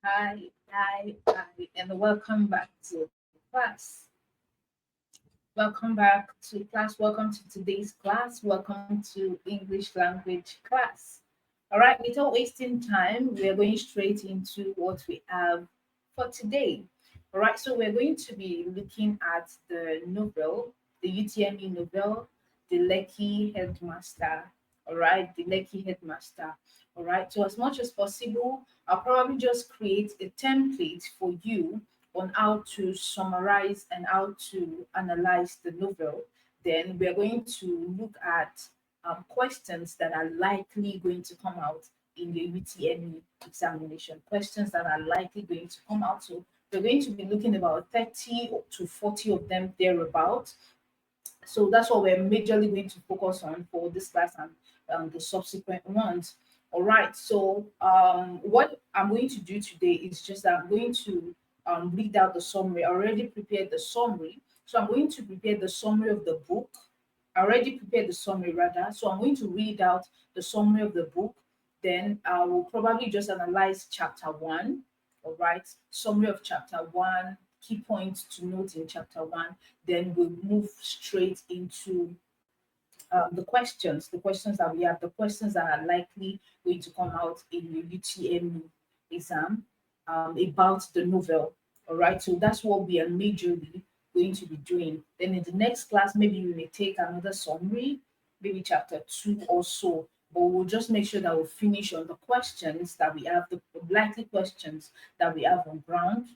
Hi, and welcome back to class. Welcome back to class. Welcome to today's class. Welcome to English language class. All right, without wasting time, we are going straight into what we have for today. All right, so we're going to be looking at the novel, the UTME novel, The Lekki Headmaster. All right, The Lekki Headmaster. All right, so as much as possible, I'll probably just create a template for you on how to summarize and how to analyze the novel. Then we are going to look at questions that are likely going to come out in the UTME examination. Questions that are likely going to come out. So we're going to be looking about 30 to 40 of them thereabout. So that's what we're majorly going to focus on for this class and the subsequent ones. All right. So what I'm going to do today is just that I'm going to read out the summary. I already prepared the summary. So I'm going to prepare the summary of the book. I already prepared the summary rather. So I'm going to read out the summary of the book. Then I will probably just analyze chapter one. All right. Summary of chapter one, key points to note in chapter one. Then we'll move straight into the questions that we have, the questions that are likely going to come out in the UTME exam about the novel. All right, so that's what we are majorly going to be doing. Then in the next class, maybe we may take another summary, maybe chapter two or so. But we'll just make sure that we'll finish on the questions that we have, the likely questions that we have on ground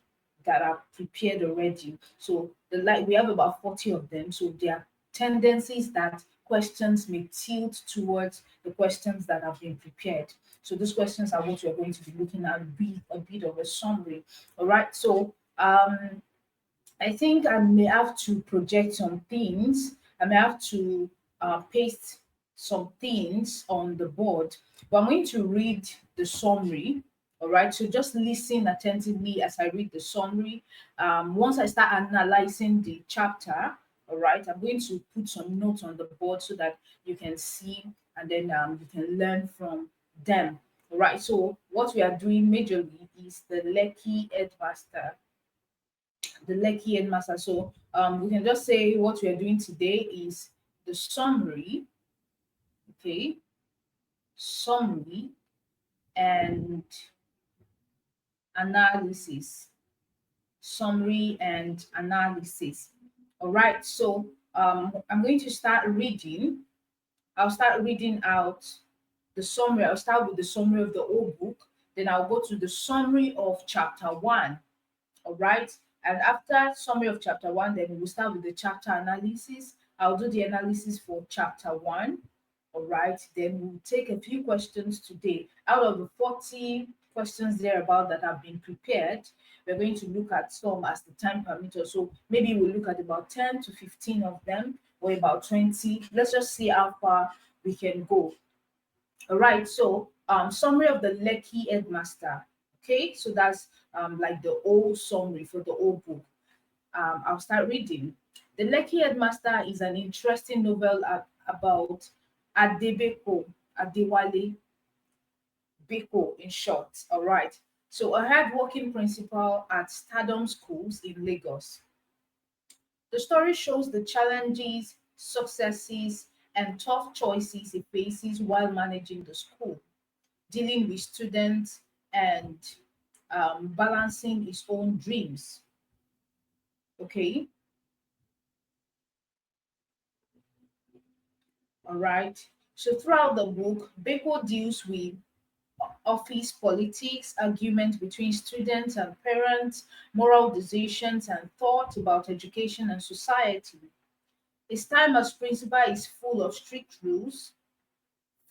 that are prepared already. So the like we have about 40 of them. So there are tendencies that questions may tilt towards the questions that have been prepared. So these questions are what we're going to be looking at, be a bit of a summary. All right. So I think I may have to project some things. I may have to paste some things on the board. But I'm going to read the summary. All right. So just listen attentively as I read the summary. Once I start analyzing the chapter, all right, I'm going to put some notes on the board so that you can see and then you can learn from them. All right. So what we are doing majorly is the Lekki Headmaster, the Lekki Headmaster. So we can just say what we are doing today is the summary, okay, summary and analysis, summary and analysis. All right. So I'm going to start reading. I'll start reading out the summary. I'll start with the summary of the whole book. Then I'll go to the summary of chapter one. All right. And after summary of chapter one, then we'll start with the chapter analysis. I'll do the analysis for chapter one. All right. Then we'll take a few questions today. Out of the 40 questions thereabout that have been prepared, we're going to look at some as the time permits. So maybe we'll look at about 10 to 15 of them or about 20. Let's just see how far we can go. All right, so summary of the Lekki Headmaster. Okay, so that's like the whole summary for the whole book. I'll start reading. The Lekki Headmaster is an interesting novel about Adebeko, Adewale Beko in short. All right, so a hardworking principal at Stardom Schools in Lagos. The story shows the challenges, successes, and tough choices he faces while managing the school, dealing with students, and balancing his own dreams. Okay, all right. So throughout the book, Beko deals with office politics, arguments between students and parents, moral decisions, and thoughts about education and society. His time as principal is full of strict rules,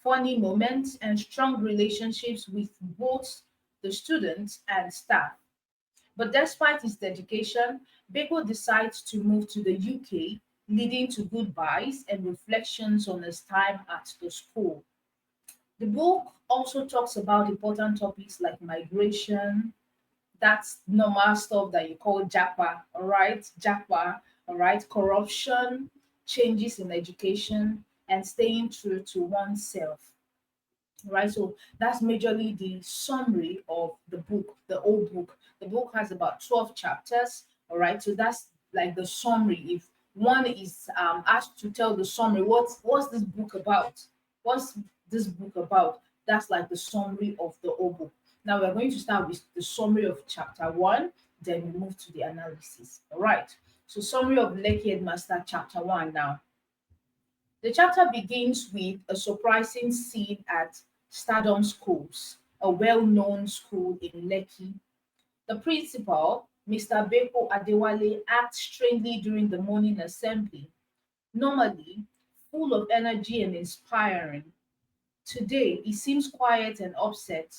funny moments, and strong relationships with both the students and staff. But despite his dedication, Beko decides to move to the UK, leading to goodbyes and reflections on his time at the school. The book also talks about important topics like migration, that's normal stuff that you call Japa, all right? Japa, all right? Corruption, changes in education, and staying true to oneself. Right, so that's majorly the summary of the book, the whole book. The book has about 12 chapters. All right, so that's like the summary. If one is asked to tell the summary, what's this book about? What's this book about? That's like the summary of the whole book. Now we're going to start with the summary of chapter 1, then we move to the analysis. All right. So summary of Lekki Headmaster chapter 1 now. The chapter begins with a surprising scene at Stardom Schools, a well-known school in Lekki. The principal, Mr. Beko Adewale, acts strangely during the morning assembly, normally full of energy and inspiring. Today, he seems quiet and upset.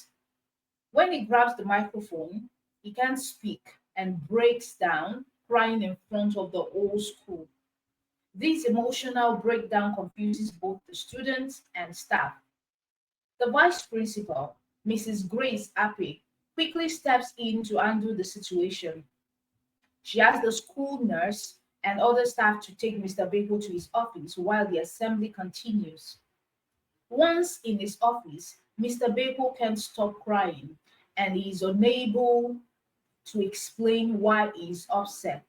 When he grabs the microphone, he can't speak and breaks down, crying in front of the whole school. This emotional breakdown confuses both the students and staff. The vice principal, Mrs. Grace Ape, quickly steps in to undo the situation. She asks the school nurse and other staff to take Mr. Beko to his office while the assembly continues. Once in his office, Mr. Beko can't stop crying and he is unable to explain why he is upset.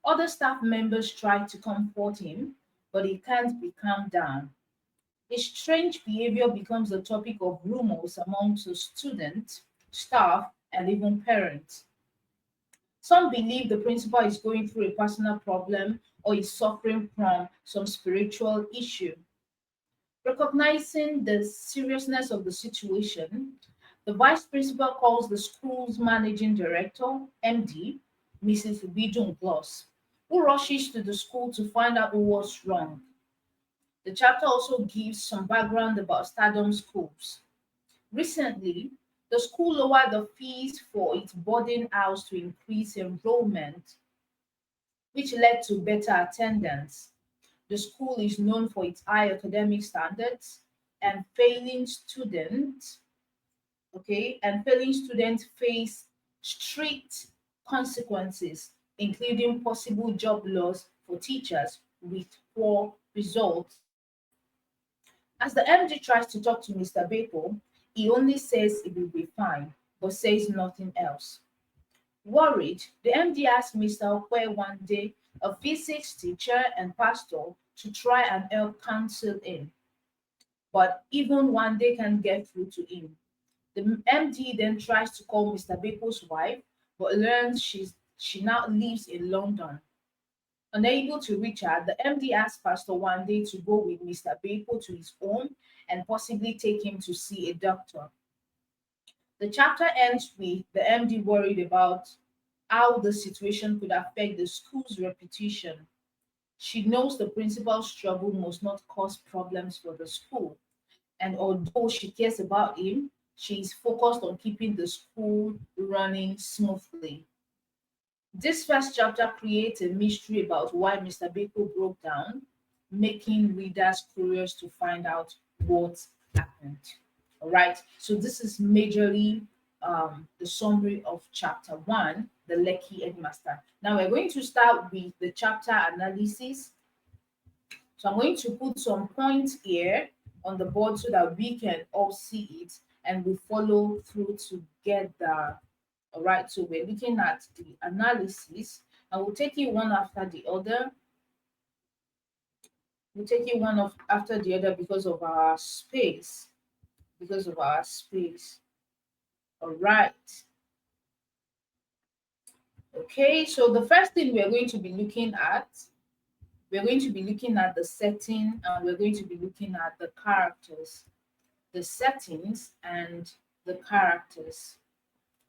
Other staff members try to comfort him, but he can't be calmed down. His strange behavior becomes the topic of rumors amongst the students, staff, and even parents. Some believe the principal is going through a personal problem or is suffering from some spiritual issue. Recognizing the seriousness of the situation, the vice principal calls the school's managing director, MD, Mrs. Bijun Gloss, who rushes to the school to find out what's wrong. The chapter also gives some background about Stardom Schools. Recently, the school lowered the fees for its boarding house to increase enrollment, which led to better attendance. The school is known for its high academic standards and failing students face strict consequences, including possible job loss for teachers with poor results. As the MD tries to talk to Mr. Beko, he only says it will be fine, but says nothing else. Worried, the MD asked Mr. Okwe one day, a physics teacher and pastor, to try and help counsel him. But even one day can't get through to him. The MD then tries to call Mr. Beko's wife, but learns she now lives in London. Unable to reach her, the MD asked Pastor one day to go with Mr. Beko to his home and possibly take him to see a doctor. The chapter ends with the MD worried about how the situation could affect the school's reputation. She knows the principal's struggle must not cause problems for the school, and although she cares about him, she is focused on keeping the school running smoothly. This first chapter creates a mystery about why Mr. Beko broke down, making readers curious to find out what happened. All right, so this is majorly the summary of chapter 1, the Lekki Headmaster. Now we're going to start with the chapter analysis. So I'm going to put some points here on the board so that we can all see it and we follow through together. All right, so we're looking at the analysis and we'll take it one after the other. We'll take it one after the other because of our space. Because of our space. All right. Okay, so the first thing we're going to be looking at, we're going to be looking at the setting and we're going to be looking at the characters. The settings and the characters.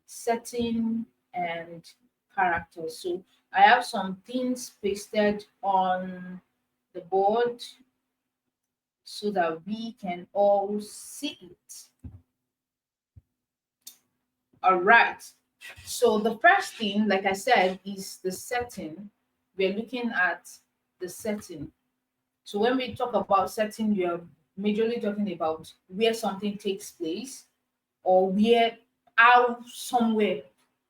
Setting and characters. So I have some things pasted on the board so that we can all see it. All right. So the first thing, like I said, is the setting. We're looking at the setting. So when we talk about setting, we are majorly talking about where something takes place or where how somewhere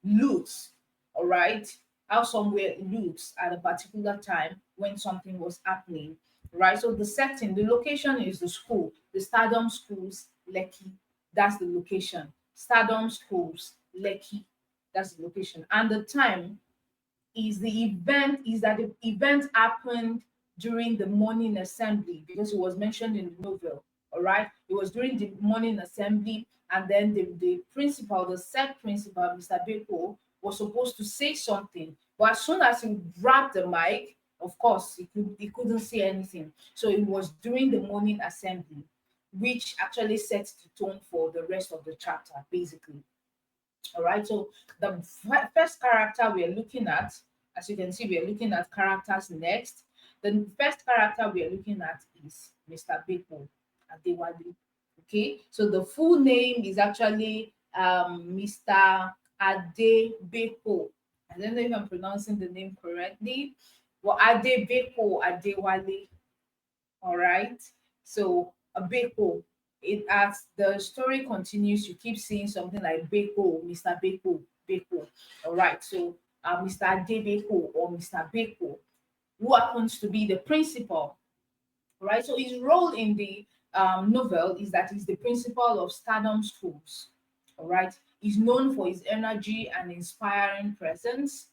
looks, all right? How somewhere looks at a particular time when something was happening, right? So the setting, the location is the school, the Stardom Schools, Lekki. That's the location. Stardom Schools, Lekki. That's the location. And the time is that the event happened during the morning assembly, because it was mentioned in the novel. All right, it was during the morning assembly, and then the principal, the said principal, Mr. Beko, was supposed to say something, but as soon as he grabbed the mic, of course he couldn't say anything. So it was during the morning assembly, which actually sets the tone for the rest of the chapter, basically. All right, so the first character we are looking at, as you can see, we are looking at characters next. The first character we are looking at is Mr. Beko Adewale. Okay, so the full name is actually Mr. Adebeko. I don't know if I'm pronouncing the name correctly. Well, Adebeko Adewale. All right. So a Beko. It as the story continues, you keep seeing something like Beko, Mr. Beko, Beko. All right. So Mr. Adebeko or Mr. Beko, who happens to be the principal. All right. So his role in the novel is that he's the principal of Stardom Schools. All right. He's known for his energy and inspiring presence,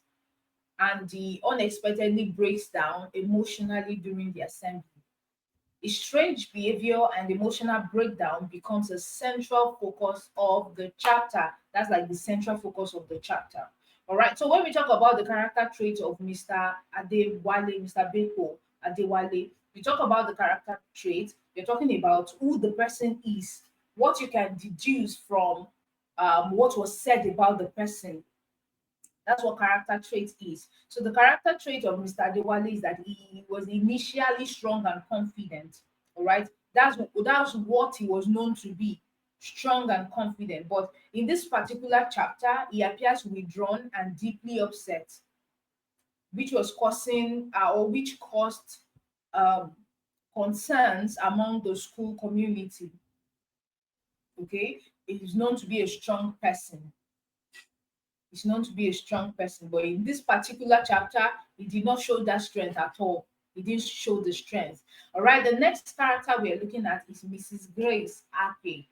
and he unexpectedly breaks down emotionally during the assembly. His strange behavior and emotional breakdown becomes a central focus of the chapter. That's like the central focus of the chapter. All right. So when we talk about the character traits of Mr. Adewale, Mr. Beko Adewale, we talk about the character traits. We're talking about who the person is, what you can deduce from what was said about the person. That's what character trait is. So the character trait of Mr. Adewale is that he was initially strong and confident. All right. That's what he was known to be, strong and confident. But in this particular chapter, he appears withdrawn and deeply upset, which was causing or which caused um, concerns among the school community. Okay. He is known to be a strong person. He's known to be a strong person, but in this particular chapter, he did not show that strength at all. He didn't show the strength. All right, the next character we are looking at is Mrs. Grace Ape.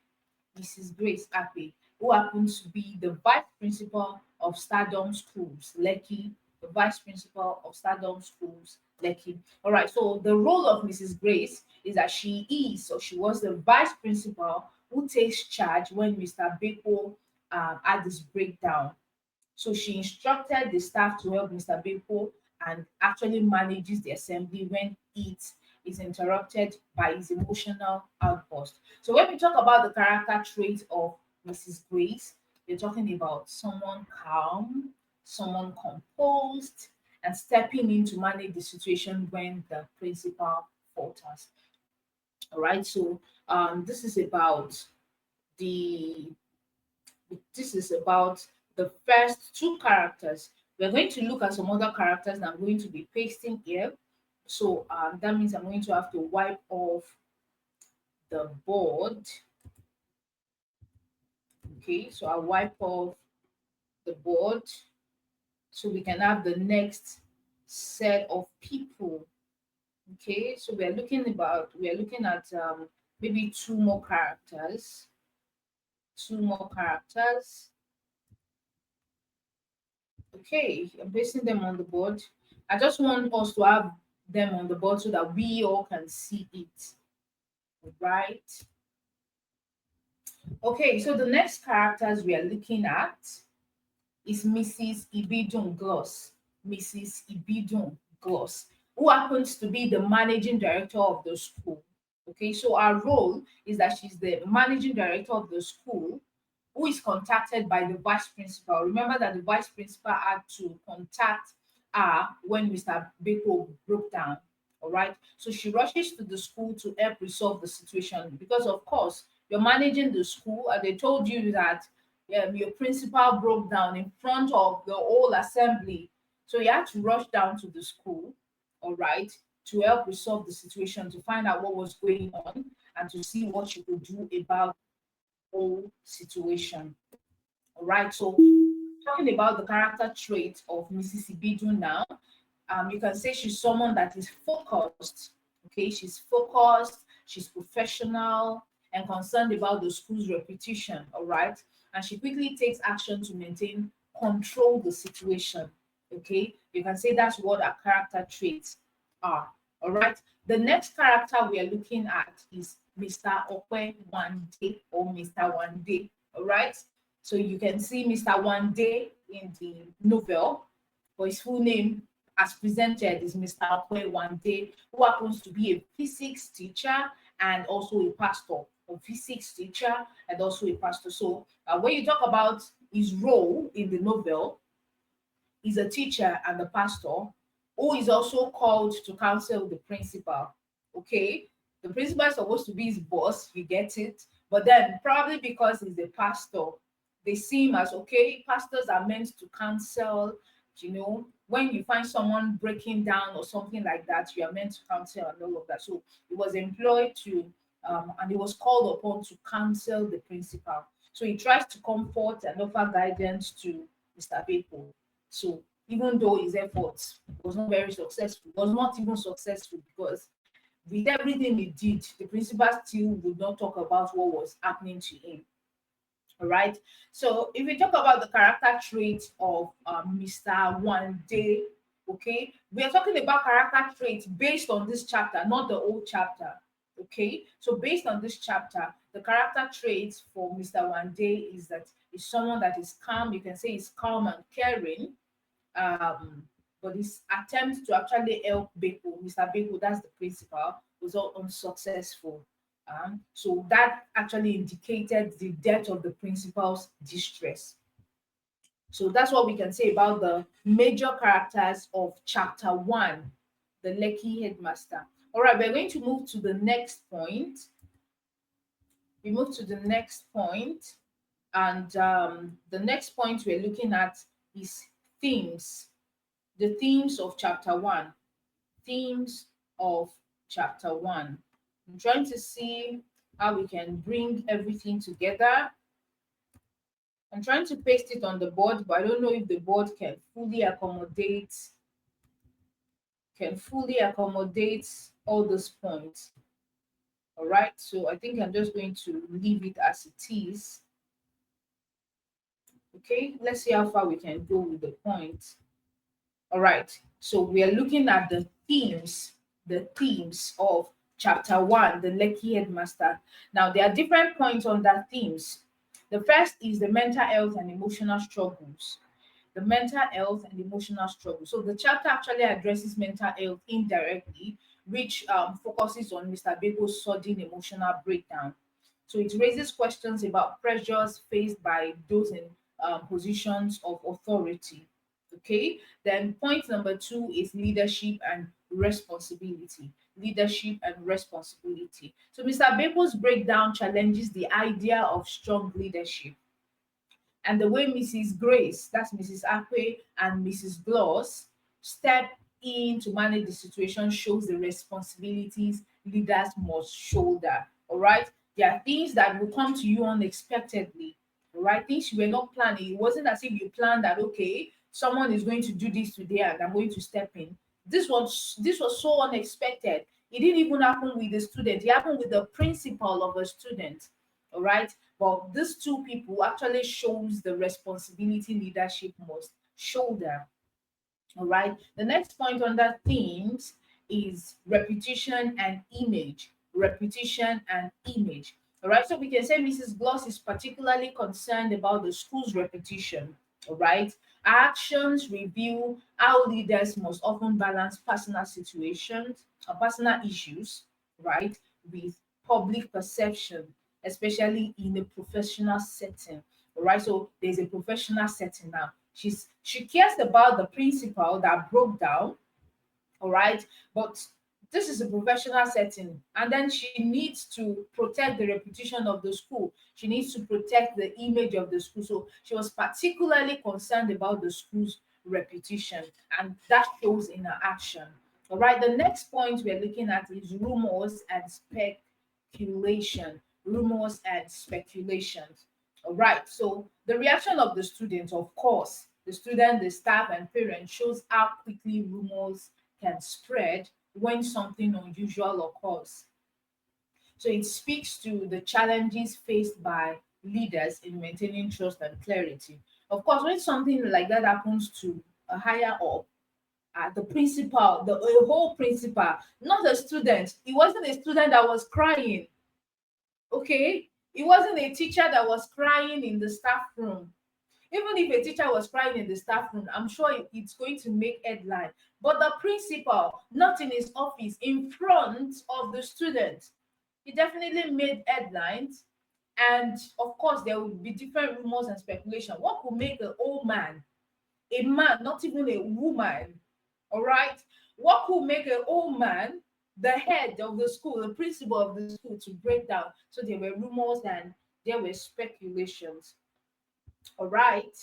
Mrs. Grace Ape, who happens to be the vice principal of Stardom Schools, Lekki, the vice principal of Stardom Schools, Lekki. All right, so the role of Mrs. Grace is that she was the vice principal who takes charge when Mr. Beko had this breakdown. So she instructed the staff to help Mr. Beko and actually manages the assembly when it is interrupted by his emotional outburst. So when we talk about the character trait of Mrs. Grace, we're talking about someone calm, someone composed, and stepping in to manage the situation when the principal falters. All right, so this is about the the first two characters. We're going to look at some other characters that I'm going to be pasting here. So that means I'm going to have to wipe off the board. Okay, so I'll wipe off the board so we can have the next set of people. Okay, so we are looking at maybe two more characters. Okay, I'm pasting them on the board. I just want us to have them on the board so that we all can see it. Right? Okay, so the next characters we are looking at is Mrs. Ibidun Gloss. Mrs. Ibidun Gloss, who happens to be the managing director of the school. Okay, so our role is that she's the managing director of the school who is contacted by the vice principal. Remember that the vice principal had to contact her when Mr. Beko broke down. All right. So she rushes to the school to help resolve the situation because, of course, you're managing the school and they told you that your principal broke down in front of the whole assembly. So you had to rush down to the school, all right, to help resolve the situation, to find out what was going on and to see what you could do about whole situation. All right. So talking about the character trait of Mrs. Ibidu now, you can say she's someone that is focused. Okay, she's focused, she's professional and concerned about the school's reputation. All right, and she quickly takes action to maintain control the situation. Okay, you can say that's what our character traits are. All right. The next character we are looking at is Mr. Okwe One Day or Mr. One Day. All right. So you can see Mr. One Day in the novel, but his full name as presented is Mr. Okwe One Day, who happens to be a physics teacher and also a pastor, a physics teacher and also a pastor. So when you talk about his role in the novel, he's a teacher and a pastor who is also called to counsel the principal. Okay, the principal is supposed to be his boss, you get it? But then, probably because he's a pastor, they see him as okay, pastors are meant to counsel. When you find someone breaking down or something like that, you are meant to counsel and all of that. So he was employed to, and he was called upon to counsel the principal. So he tries to comfort and offer guidance to Mr. Beko. So even though his efforts was not very successful, was not even successful because with everything he did, the principal still would not talk about what was happening to him. All right. So if we talk about the character traits of Mr. One Day, okay, we are talking about character traits based on this chapter, not the old chapter. Okay, so based on this chapter, the character traits for Mr. One Day is that he's someone that is calm. You can say he's calm and caring, but his attempt to actually help Beko, Mr. Beko, that's the principal, was all unsuccessful. So that actually indicated the depth of the principal's distress. So that's what we can say about the major characters of chapter 1, the Lekki Headmaster. All right, we're going to move to the next point. We move to the next point, and the next point we're looking at is themes. The themes of chapter 1. Themes of chapter 1. I'm trying to see how we can bring everything together. I'm trying to paste it on the board, but I don't know if the board can fully accommodate all those points. All right, so I think I'm just going to leave it as it is. Okay, let's see how far we can go with the points. All right, so we are looking at the themes of chapter 1, the Lekki Headmaster. Now, there are different points on that themes. The first is the mental health and emotional struggles. The mental health and emotional struggles. So the chapter actually addresses mental health indirectly, which focuses on Mr. Beko's sudden emotional breakdown. So it raises questions about pressures faced by those in positions of authority. Okay, then point number 2 is leadership and responsibility. Leadership and responsibility. So Mr. Beko's breakdown challenges the idea of strong leadership and the way Mrs. Grace, that's Mrs. Akwe, and Mrs. Gloss step in to manage the situation shows the responsibilities leaders must shoulder. All right, there are things that will come to you unexpectedly. All right, things you were not planning. It wasn't as if you planned that. Okay, someone is going to do this today, and I'm going to step in. This was so unexpected. It didn't even happen with the student. It happened with the principal of a student. All right, but these two people actually shows the responsibility leadership must shoulder. All right, the next point on that themes is reputation and image. Reputation and image. All right, so we can say Mrs. Gloss is particularly concerned about the school's reputation. All right, actions reveal how leaders must often balance personal situations or personal issues, right, with public perception, especially in a professional setting. All right, so there's a professional setting now. She cares about the principal that broke down, all right, but this is a professional setting, and then she needs to protect the reputation of the school. She needs to protect the image of the school. So she was particularly concerned about the school's reputation, and that shows in her action. All right, the next point we're looking at is rumors and speculation. Rumors and speculations. All right, so the reaction of the students, of course, the student, the staff, and parents shows how quickly rumors can spread when something unusual occurs. So it speaks to the challenges faced by leaders in maintaining trust and clarity. Of course, when something like that happens to a higher up, the principal, a whole principal, not a student. It wasn't a student that was crying. Okay, it wasn't a teacher that was crying in the staff room. Even if a teacher was crying in the staff room, I'm sure it's going to make headline. But the principal, not in his office, in front of the student, he definitely made headlines. And of course, there will be different rumors and speculation. What could make an old man, a man, not even a woman, all right? What could make an old man the head of the school, the principal of the school, to break down? So there were rumors and there were speculations. All right.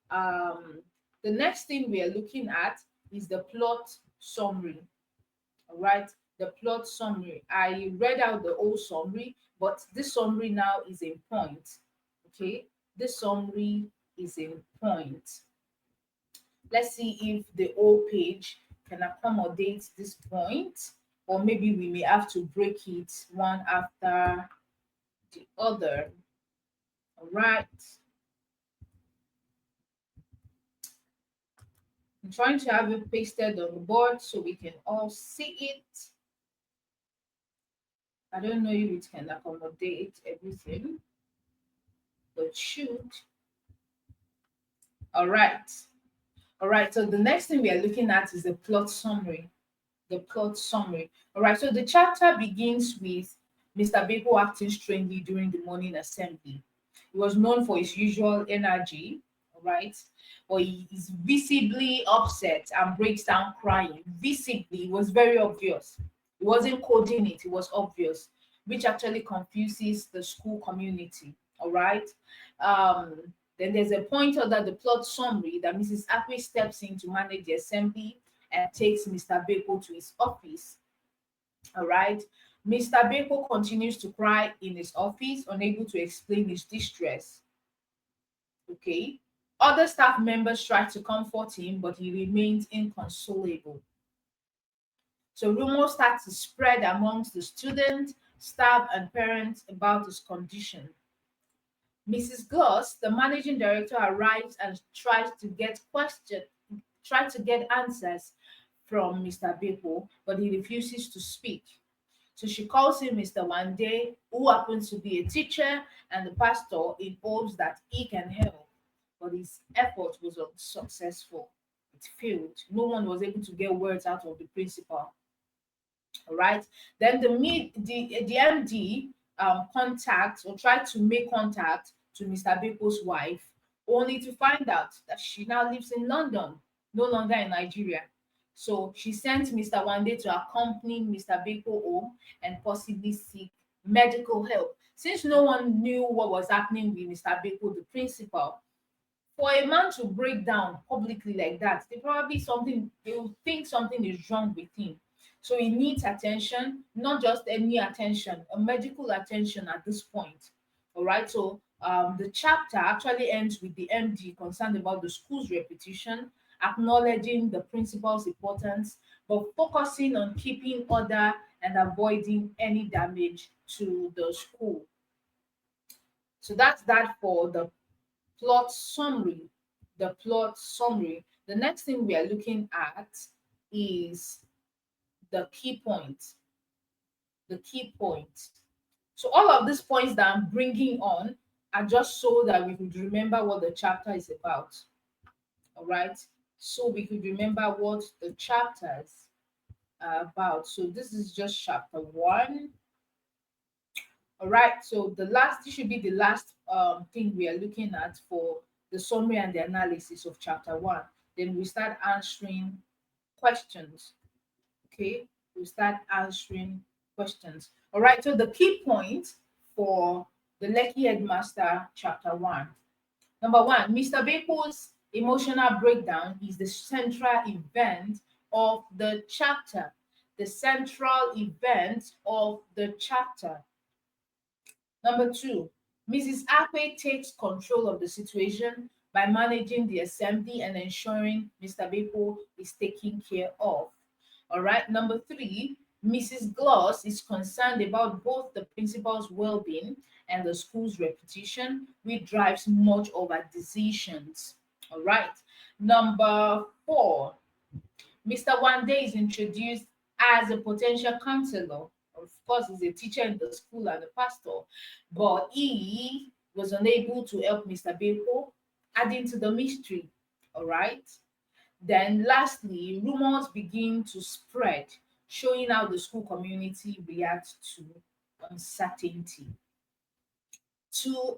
Um, the next thing we are looking at is the plot summary. All right. The plot summary. I read out the whole summary, but this summary now is in point. Okay. This summary is in point. Let's see if the whole page can accommodate this point, or maybe we may have to break it one after the other. All right. I'm trying to have it pasted on the board so we can all see it. I don't know if it can accommodate everything, but should. All right. All right. So the next thing we are looking at is the plot summary. The plot summary. All right. So the chapter begins with Mr. Beko acting strangely during the morning assembly. He was known for his usual energy, all right? But he is visibly upset and breaks down crying. Visibly, it was very obvious. He wasn't coding it, it was obvious, which actually confuses the school community, all right? Then there's a point under the plot summary that Mrs. Akwe steps in to manage the assembly and takes Mr. Beko to his office. All right. Mr. Beko continues to cry in his office, unable to explain his distress. Okay. Other staff members try to comfort him, but he remains inconsolable. So rumors start to spread amongst the students, staff, and parents about his condition. Mrs. Gloss, the managing director, arrives and tries to get answers from Mr. Beko, but he refuses to speak. So she calls him Mr. Wande, who happens to be a teacher and the pastor, in hopes that he can help. But his effort was unsuccessful. It failed. No one was able to get words out of the principal. All right. Then the MD contact or tried to make contact to Mr. Beko's wife, only to find out that she now lives in London, no longer in Nigeria. So she sent Mr. Wande to accompany Mr. Beko home and possibly seek medical help. Since no one knew what was happening with Mr. Beko, the principal, for a man to break down publicly like that, they will think something is wrong with him. So he needs attention, not just any attention, a medical attention at this point. All right. So the chapter actually ends with the MD concerned about the school's reputation, acknowledging the principal's importance, but focusing on keeping order and avoiding any damage to the school. So that's that for the plot summary. The plot summary. The next thing we are looking at is the key point. The key point. So all of these points that I'm bringing on are just so that we could remember what the chapter is about. All right. So we could remember what the chapters are about. So this is just chapter 1. All right. So this should be the last thing we are looking at for the summary and the analysis of chapter 1. Then we start answering questions. Okay. We start answering questions. All right. So the key point for the Lekki Headmaster chapter 1. Number 1, Mr. Beko's emotional breakdown is the central event of the chapter. The central event of the chapter. Number 2, Mrs. Akwe takes control of the situation by managing the assembly and ensuring Mr. Beko is taken care of. All right. Number 3, Mrs. Gloss is concerned about both the principal's well-being and the school's reputation, which drives much of her decisions. All right. Number 4, Mr. Wande is introduced as a potential counselor. Of course, he's a teacher in the school and a pastor, but he was unable to help Mr. Beko, adding to the mystery. All right. Then, lastly, rumors begin to spread, showing how the school community reacts to uncertainty.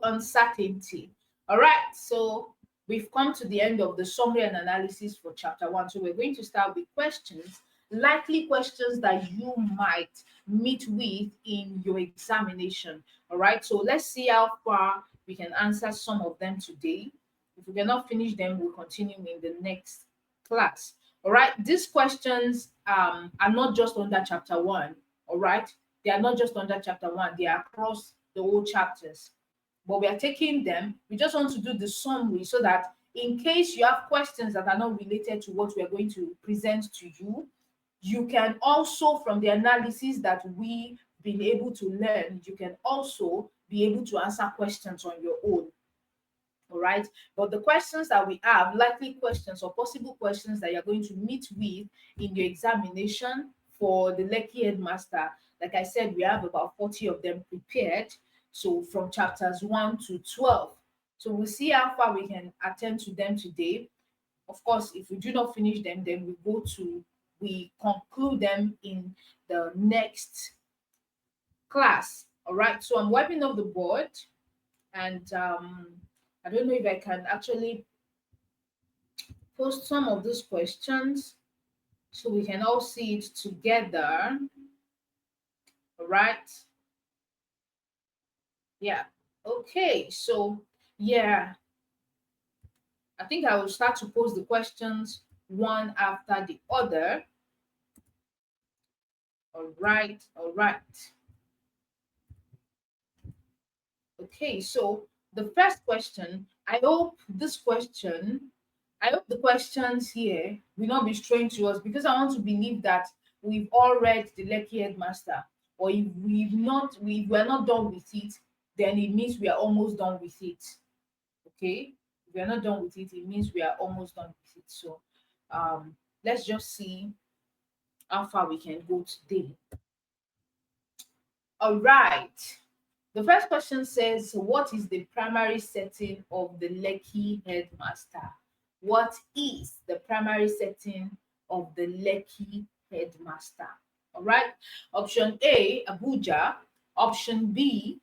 Uncertainty. All right, so we've come to the end of the summary and analysis for chapter 1. So we're going to start with questions, likely questions that you might meet with in your examination. All right, so let's see how far we can answer some of them today. If we cannot finish them, we'll continue in the next class. All right, these questions are not just under chapter 1. All right, they are not just under chapter 1, they are across the whole chapters, but we are taking them. We just want to do the summary so that in case you have questions that are not related to what we are going to present to you, you can also, from the analysis that we've been able to learn, you can also be able to answer questions on your own. All right. But the questions that we have, likely questions or possible questions that you're going to meet with in your examination for the Lekki Headmaster, like I said, we have about 40 of them prepared. So from chapters 1 to 12. So we'll see how far we can attend to them today. Of course, if we do not finish them, then we conclude them in the next class. All right. So I'm wiping off the board, and I don't know if I can actually post some of those questions so we can all see it together. All right. Yeah. Okay. So, yeah, I think I will start to pose the questions one after the other. All right. All right. Okay. So, the first question, I hope the questions here will not be strange to us, because I want to believe that we've all read the Lekki Headmaster. Or if we're not done with it, then it means we are almost done with it. Okay? If we are not done with it, it means we are almost done with it. So let's just see how far we can go today. All right. The first question says, what is the primary setting of the Lekki Headmaster? What is the primary setting of the Lekki Headmaster? All right. Option A, Abuja. Option B,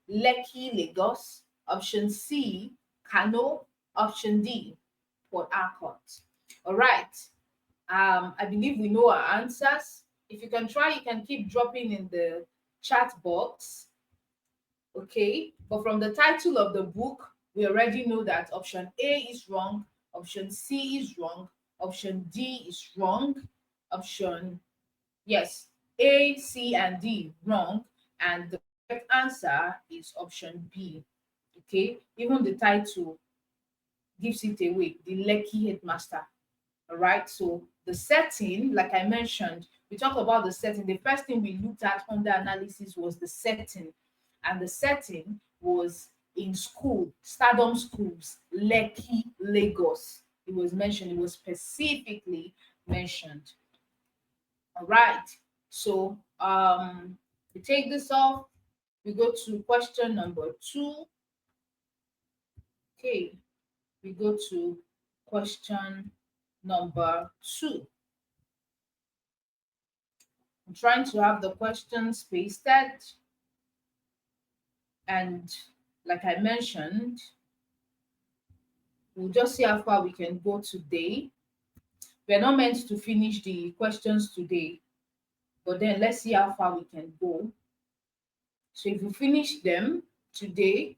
Lekki, Lagos. Option C, Kano. Option D, Port Harcourt. All right. I believe we know our answers. If you can try, you can keep dropping in the chat box. Okay, but from the title of the book, we already know that option A is wrong, option C is wrong, option D is wrong, yes, A, C, and D wrong, and the correct answer is option B. Okay, even the title gives it away, the Lekki Headmaster. All right, so the setting, like I mentioned, we talked about the setting. The first thing we looked at under analysis was the setting, and the setting was in school, Stardom Schools, Lekki, Lagos. It was mentioned, it was specifically mentioned. All right, so we take this off, we go to question number 2. Okay, we go to question number 2. I'm trying to have the questions pasted, and like I mentioned, we'll just see how far we can go today. We're not meant to finish the questions today, but then let's see how far we can go. So if we finish them today,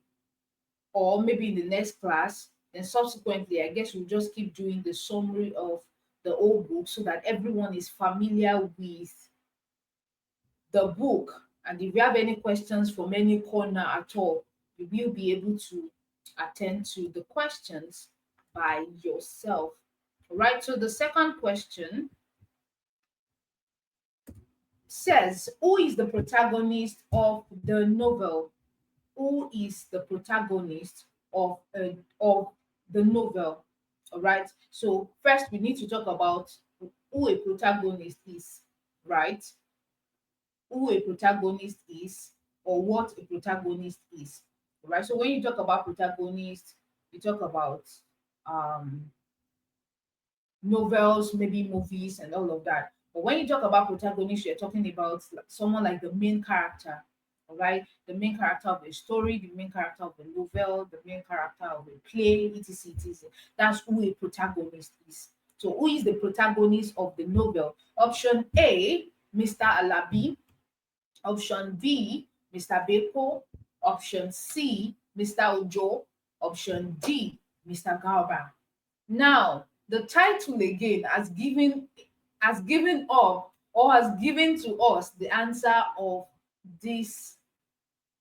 or maybe in the next class, then subsequently, I guess we'll just keep doing the summary of the whole book so that everyone is familiar with the book. And if you have any questions from any corner at all, you will be able to attend to the questions by yourself. All right, so the second question says, who is the protagonist of the novel? Who is the protagonist of the novel? All right. So first we need to talk about who a protagonist is, right? Who a protagonist is, or what a protagonist is. All right. So when you talk about protagonist, you talk about um novels, maybe movies, and all of that. But when you talk about protagonist, you're talking about someone like the main character, all right? The main character of a story, the main character of a novel, the main character of a play, etc. etc. That's who a protagonist is. So, who is the protagonist of the novel? Option A, Mr. Alabi. Option B, Mr. Beko. Option C, Mr. Ojo. Option D, Mr. Garba. Now, the title again has given up or has given to us this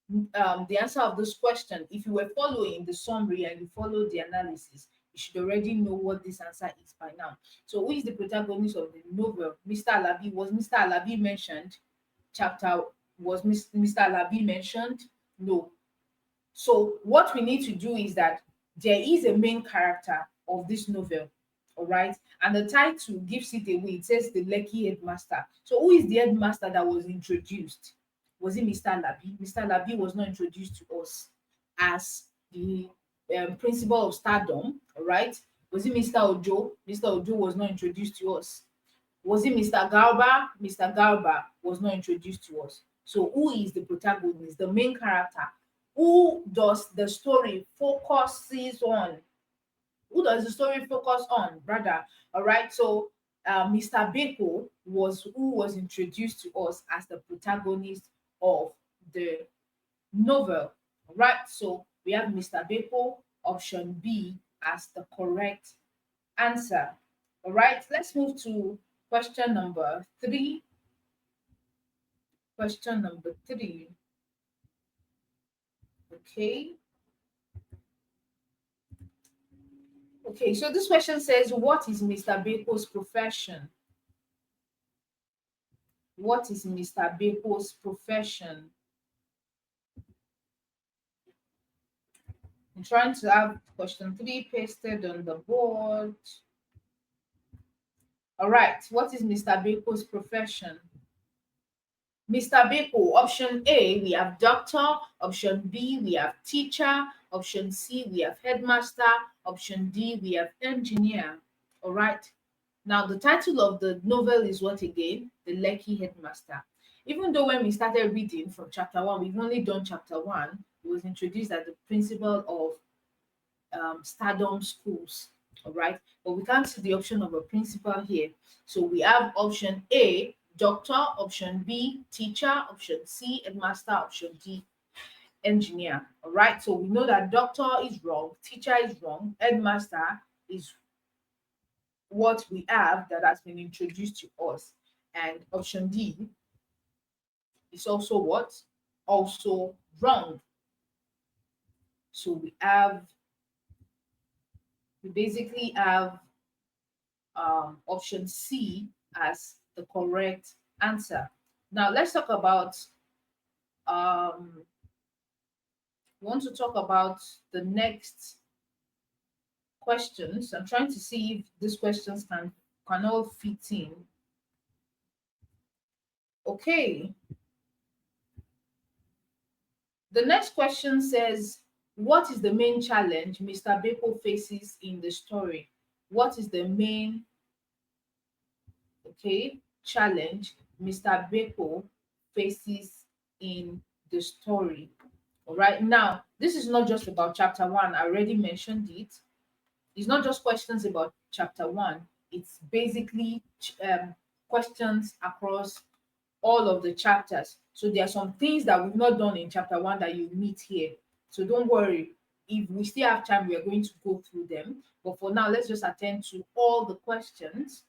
the answer of this question. If you were following the summary and you followed the analysis, you should already know what this answer is by now. So, who is the protagonist of the novel? Mr. Alabi. Was Mr. Alabi mentioned? Chapter was Mr. Alabi mentioned? No. So what we need to do is that there is a main character of this novel, all right? And the title gives it away. It says the Lekki Headmaster. So who is the headmaster that was introduced? Was it Mr. Labi? Mr. Labi was not introduced to us as the principal of Stardom, all right? Was it Mr. Ojo? Mr. Ojo was not introduced to us. Was it Mr. Garba? Mr. Garba was not introduced to us. So, who is the protagonist, the main character? Who does the story focuses on? Who does the story focus on, brother? All right. So, Mr. Beko was who was introduced to us as the protagonist of the novel. All right. So, we have Mr. Beko, option B, as the correct answer. All right. Let's move to question number 3. Question number 3. Okay. Okay, so this question says, what is Mr. Beko's profession? What is Mr. Beko's profession? I'm trying to have question 3 pasted on the board. All right, what is Mr. Beko's profession? Mr. Beko, option A, we have doctor. Option B, we have teacher. Option C, we have headmaster. Option D, we have engineer. All right. Now, the title of the novel is what again? The Lekki Headmaster. Even though when we started reading from chapter 1, we've only done chapter 1, it was introduced as the principal of Stardom schools. All right. But we can't see the option of a principal here. So we have option A, doctor, option B, teacher, option C, headmaster, option D, engineer. All right. So we know that doctor is wrong, teacher is wrong, headmaster is what we have that has been introduced to us. And option D is also what? Also wrong. So we basically have option C as the correct answer. Now let's talk about we want to talk about the next questions. I'm trying to see if these questions can all fit in. Okay. The next question says, what is the main challenge Mr. Beko faces in the story? What is the main challenge Mr. Beko faces in the story? All right. Now, this is not just about chapter 1. I already mentioned it. It's not just questions about chapter 1. It's basically questions across all of the chapters. So there are some things that we've not done in chapter 1 that you meet here. So don't worry. If we still have time, we are going to go through them. But for now, let's just attend to all the questions.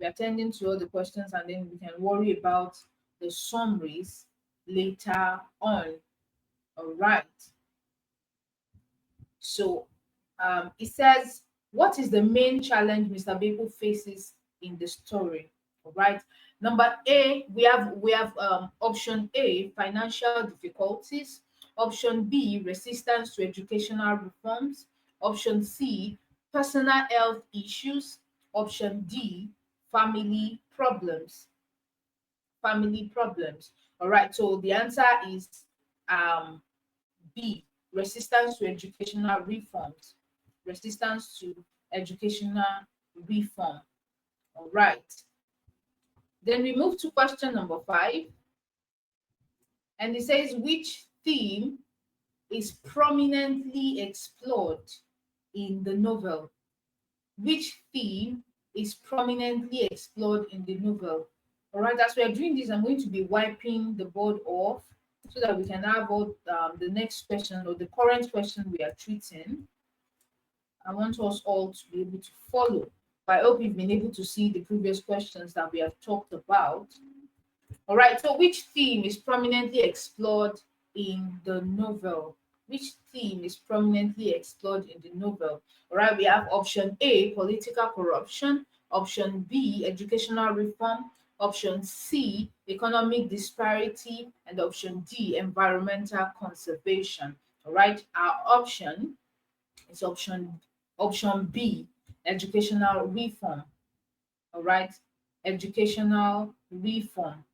We're attending to all the questions, and then we can worry about the summaries later on. All right. So it says, what is the main challenge Mr. Beko faces in the story? All right. Number A, we have option A, financial difficulties. Option B, resistance to educational reforms. Option C, personal health issues. Option D, family problems. Family problems. All right, so the answer is um, B, resistance to educational reforms. Resistance to educational reform. All right. Then we move to question number 5. And it says, which theme is prominently explored in the novel? Which theme is prominently explored in the novel? All right, as we are doing this, I'm going to be wiping the board off so that we can have all the next question or the current question we are treating. I want us all to be able to follow. I hope you've been able to see the previous questions that we have talked about. All right, so which theme is prominently explored in the novel? Which theme is prominently explored in the novel? All right, we have option A, political corruption, option B, educational reform, option C, economic disparity, and option D, environmental conservation. All right, our option is option B, educational reform. All right, educational reform.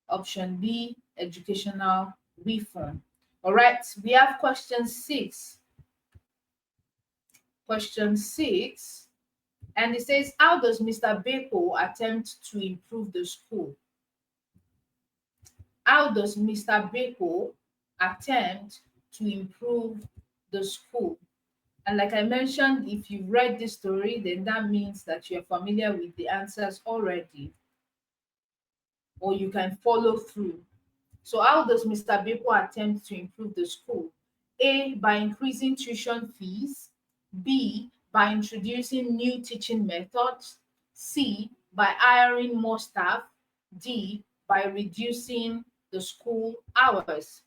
Option B, educational reform. All right, we have question 6. Question 6, and it says, how does Mr. Beko attempt to improve the school? How does Mr. Beko attempt to improve the school? And like I mentioned, if you've read this story, then that means that you're familiar with the answers already, or you can follow through. So how does Mr. Beko attempt to improve the school? A, by increasing tuition fees. B, by introducing new teaching methods. C, by hiring more staff. D, by reducing the school hours.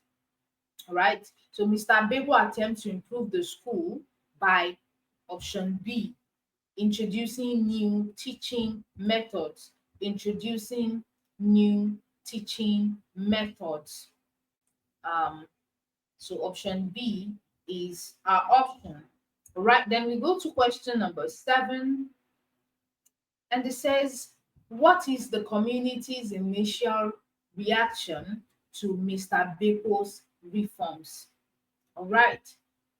All right. So Mr. Beko attempts to improve the school by option B, introducing new teaching methods. Introducing new teaching methods. Um, so option B is our option. All right, then we go to question number 7. And it says, what is the community's initial reaction to Mr. Beko's reforms? All right,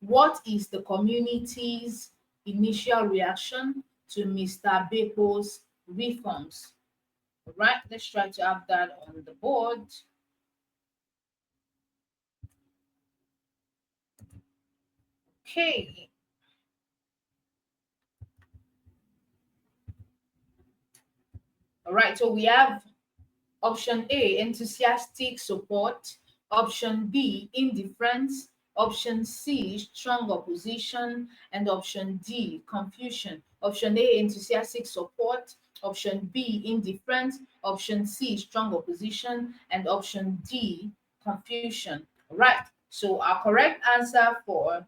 what is the community's initial reaction to Mr. Beko's reforms? All right, let's try to have that on the board. Okay. All right, so we have option A, enthusiastic support, option B, indifference, option C, strong opposition, and option D, confusion. Option A, enthusiastic support, option B, indifference, option C, strong opposition, and option D, confusion. All right, so our correct answer for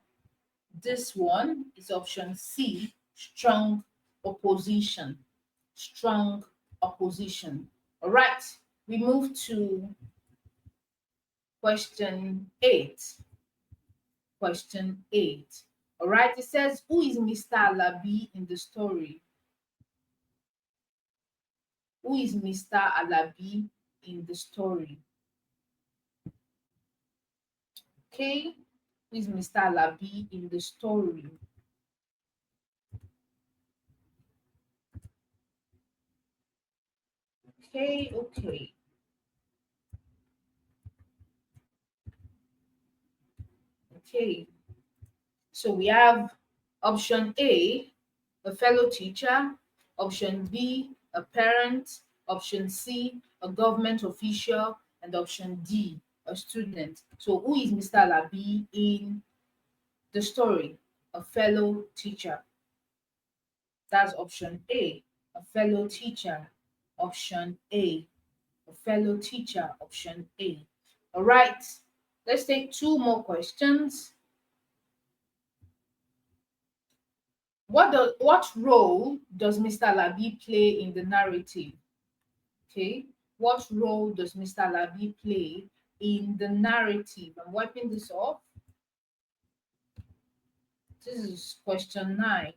this one is option C, strong opposition. Strong opposition. All right, we move to question 8. Question 8. All right, it says, who is Mr. Alabi in the story? Who is Mr. Alabi in the story? Okay, who is Mr. Alabi in the story? Okay. Okay, so we have option A, a fellow teacher, option B, a parent, option C, a government official, and option D, a student. So who is Mr. Alabi in the story? A fellow teacher. That's option A, a fellow teacher. Option A, a fellow teacher. Option A. All right, let's take 2 more questions. What role does Mr. Alabi play in the narrative? Okay, what role does Mr. Alabi play in the narrative? I'm wiping this off. This is question 9.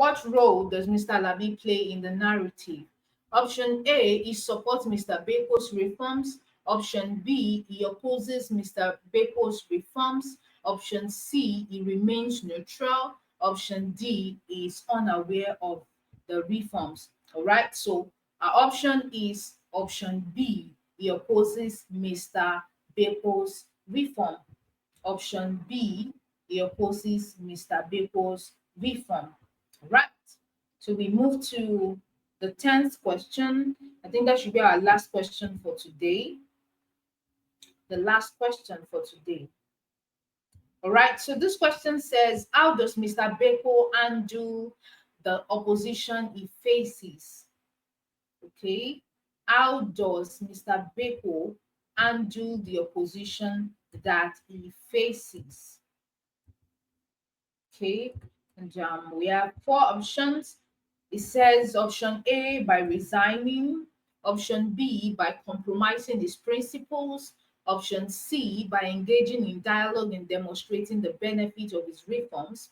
What role does Mr. Labi play in the narrative? Option A, he supports Mr. Beko's reforms. Option B, he opposes Mr. Beko's reforms. Option C, he remains neutral. Option D, he is unaware of the reforms. All right, so our option is option B, he opposes Mr. Beko's reform. Option B, he opposes Mr. Beko's reform. Right. So we move to the 10th question. I think that should be our last question for today. The last question for today. All right. So this question says, how does Mr. Beko handle the opposition he faces? Okay. How does Mr. Beko handle the opposition that he faces? Okay. And we have four options. It says option A, by resigning. Option B, by compromising his principles. Option C, by engaging in dialogue and demonstrating the benefit of his reforms.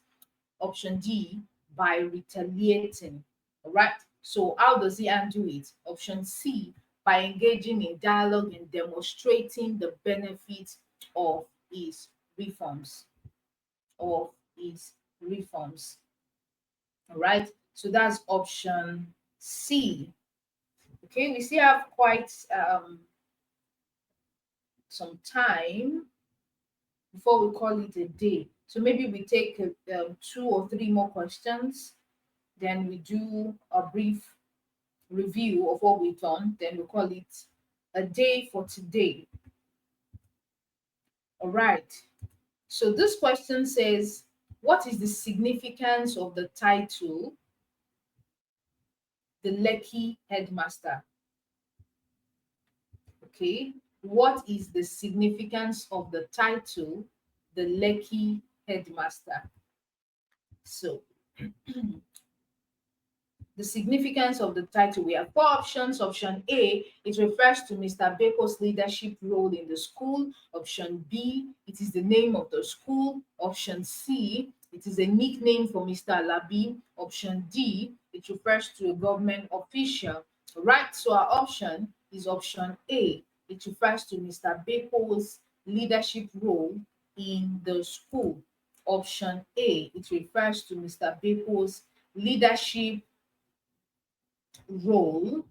Option D, by retaliating. All right. So how does he handle it? Option C, by engaging in dialogue and demonstrating the benefit of his reforms. Of his reforms. All right. So that's option C. Okay, we still have quite some time before we call it a day. So maybe we take 2 or 3 more questions, then we do a brief review of what we've done, then we call it a day for today. All right. So this question says, what is the significance of the title the Lekki Headmaster? Okay, what is the significance of the title the Lekki Headmaster? So the significance of the title, we have 4 options. Option A, it refers to Mr. Beko's leadership role in the school. Option B, it is the name of the school. Option C, it is a nickname for Mr. Alabi. Option D, it refers to a government official. All right, so our option is option A. It refers to Mr. Beko's leadership role in the school. Option A, it refers to Mr. Beko's leadership role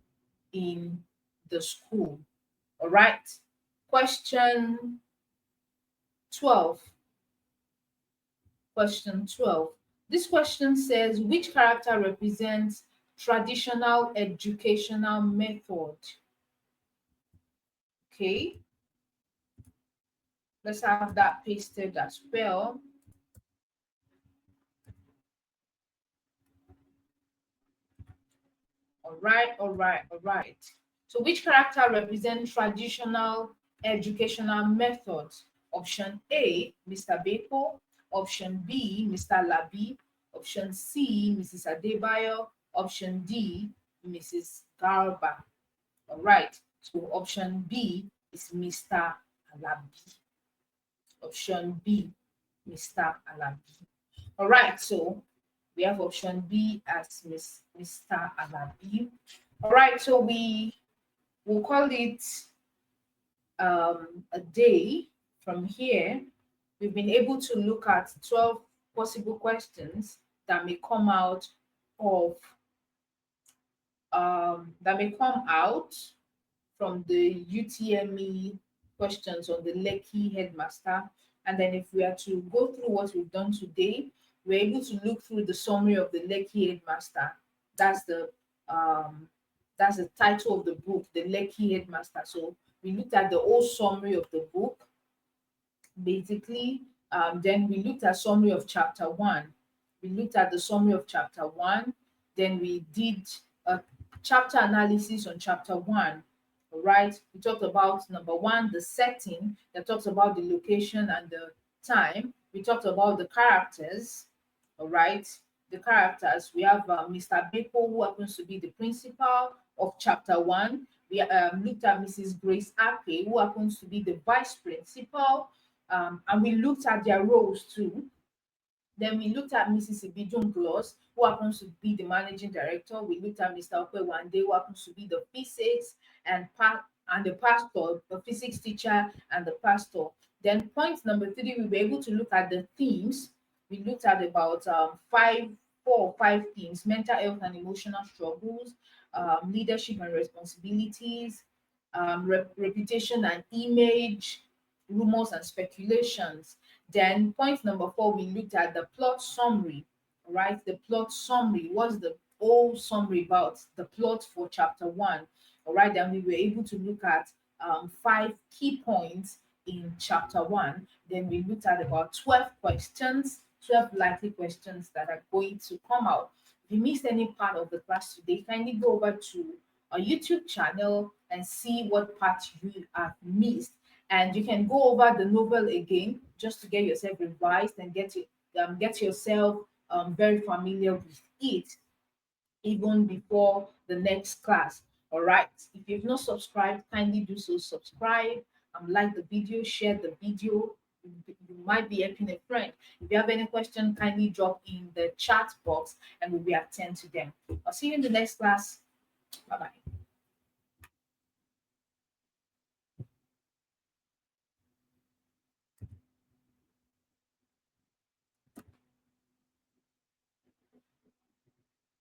in the school. All right. Question 12. Question 12. This question says, which character represents traditional educational method? Okay. Let's have that pasted as well. All right, all right, all right. So which character represents traditional educational methods? Option A, Mr. Beko. Option B, Mr. Labi. Option C, Mrs. Adebayo. Option D, Mrs. Garba. All right. So option B is Mr. Alabi. Option B, Mr. Alabi. All right. So we have option B as Mr. Alabi. All right, so we will call it a day from here. We've been able to look at 12 possible questions that may come out of from the UTME questions on the Lekki Headmaster. And then if we are to go through what we've done today, we're able to look through the summary of the Lekki Headmaster. That's the title of the book, the Lekki Headmaster. So we looked at the whole summary of the book, basically. Then we looked at summary of chapter 1. We looked at the summary of chapter 1. Then we did a chapter analysis on chapter 1. All right. We talked about number 1, the setting, that talks about the location and the time. We talked about the characters. All right. The characters. We have Mr. Beko, who happens to be the principal of chapter 1. We looked at Mrs. Grace Ake, who happens to be the vice principal. And we looked at their roles too. Then we looked at Mrs. Ibidun Gloss, who happens to be the managing director. We looked at Mr. Okwewande, who happens to be the physics and the pastor, the physics teacher and the pastor. Then point number three, we were able to look at the themes. We looked at about four or five themes: mental health and emotional struggles, leadership and responsibilities, reputation and image, rumors and speculations. Then point number four, we looked at the plot summary, right? The plot summary. What's the whole summary about? The plot for chapter one. All right. Then we were able to look at five key points in chapter one. Then we looked at about 12 questions, 12 likely questions that are going to come out. If you missed any part of the class today, kindly go over to our YouTube channel and see what part you have missed. And you can go over the novel again just to get yourself revised and get yourself very familiar with it even before the next class. All right. If you've not subscribed, kindly do so. Subscribe, like the video, share the video. You might be helping a friend. If you have any question, kindly drop in the chat box and we'll be attend to them. I'll see you in the next class. Bye bye.